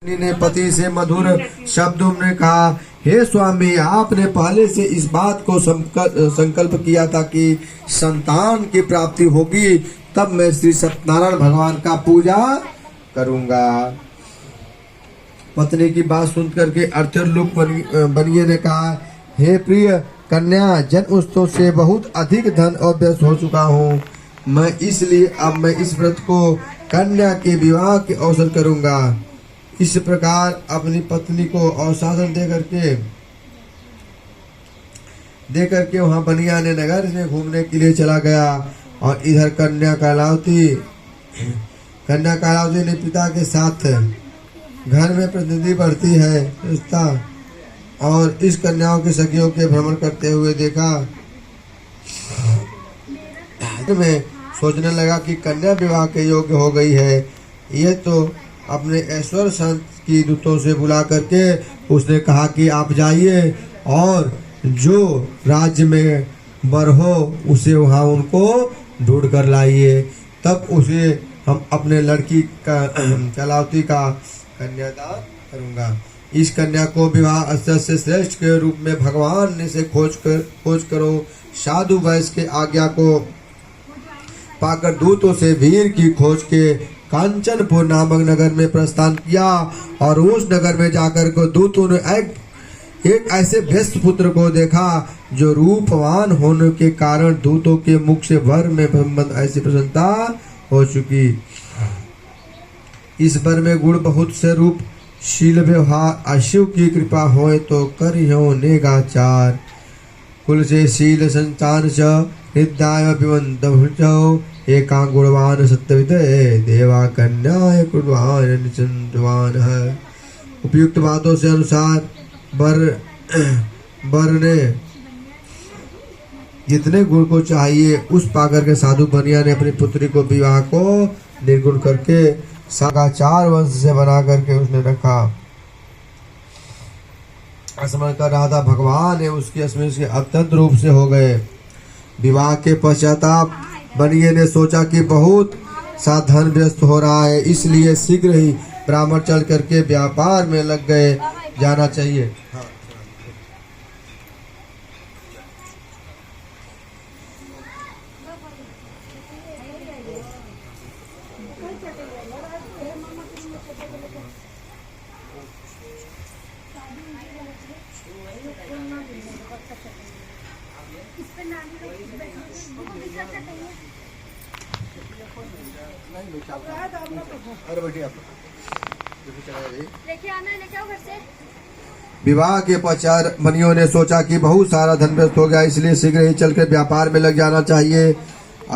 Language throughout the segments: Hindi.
ने पति से मधुर शब्दों में कहा, हे स्वामी, आपने पहले से इस बात को संकल्प किया था कि संतान की प्राप्ति होगी, तब मैं श्री सत्यनारायण भगवान का पूजा करूंगा। पत्नी की बात सुन करके अर्थलोक बनिए ने कहा, हे प्रिय कन्या, जन्म उत्सव से बहुत अधिक धन और व्यस्त हो चुका हूँ मैं, इसलिए अब मैं इस व्रत को कन्या के विवाह के अवसर करूंगा। इस प्रकार अपनी पत्नी को अवशासन दे करके वहां बनिया ने नगर में घूमने के लिए चला गया। और इधर कन्या कहलावती ने पिता के साथ घर में प्रतिनिधि बढ़ती है रिश्ता, और इस कन्याओं के सखियों के भ्रमण करते हुए देखा। में सोचने लगा कि कन्या विवाह के योग्य हो गई है। ये तो अपने ऐश्वर्य संत की दूतों से बुला करके उसने कहा कि आप जाइए और जो राज्य में वर हो उसे वहाँ उनको ढूंढ कर लाइए, तब उसे हम अपने लड़की का कलावती का कन्यादान करूँगा। इस कन्या को विवाह अवसर से श्रेष्ठ के रूप में भगवान ने से खोज करो। साधु वैश्य के आज्ञा को पाकर दूतों से वीर की खोज के कांचनपुर नामक नगर में प्रस्थान किया। और उस नगर में जाकर को दूतों ने एक ऐसे व्यस्त पुत्र को देखा जो रूपवान होने के कारण दूतों के मुख से वर में संबंध ऐसी प्रसन्नता हो चुकी। इस वर में गुण बहुत से रूप शील व्यवहार अशिव की कृपा होए तो करियो नेगाचार। कुल से शील संतान च हृदय पिबंध एका गुणवान सत्यविद देवा कन्या गुणवान चंद्रवान है। उपयुक्त बातों से अनुसार वर ने जितने गुण को चाहिए उस पाकर के साधु बनिया ने अपनी पुत्री को विवाह को निर्गुण करके सागाचार वंश से बना करके उसने रखा। स्मरण कर रहा था, भगवान ने उसकी अस्मिन से अत्यंत रूप से हो गए। विवाह के पश्चाताप बनिए ने सोचा कि बहुत सा धन व्यस्त हो रहा है, इसलिए शीघ्र ही ब्राह्मण चल करके व्यापार में लग गए। जाना चाहिए। विवाह के पश्चात बनियों ने सोचा कि बहुत सारा धन व्यस्त हो गया, इसलिए शीघ्र ही चलकर व्यापार में लग जाना चाहिए।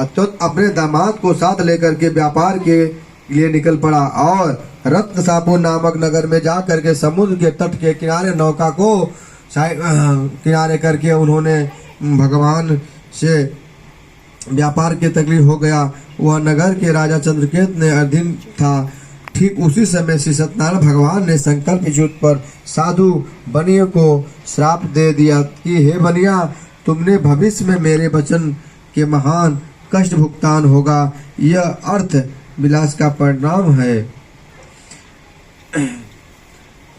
तो अपने दामाद को साथ लेकर के व्यापार के लिए निकल पड़ा और रत्नसापुर नामक नगर में जा करके समुद्र के तट के किनारे नौका को किनारे करके उन्होंने भगवान से व्यापार की तकलीफ हो गया। वह नगर के राजा चंद्रकेत ने अधीन था। ठीक उसी समय श्री सत्यनारायण भगवान ने संकल्प युद्ध पर साधु बनिया को श्राप दे दिया कि हे बनिया, तुमने भविष्य में मेरे वचन के महान कष्ट भुगतान होगा। यह अर्थ विलास का परिणाम है।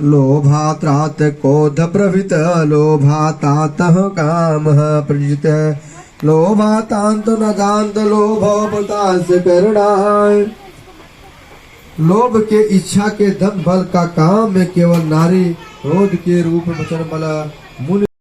लोभात्रात क्रोध प्रवृत्त लोभातातः काम प्रजित लोभातांत न जानत लोभोपतास करुणाय। लोभ के इच्छा के धन बल का काम में केवल नारी क्रोध के रूप वचन बल मुनि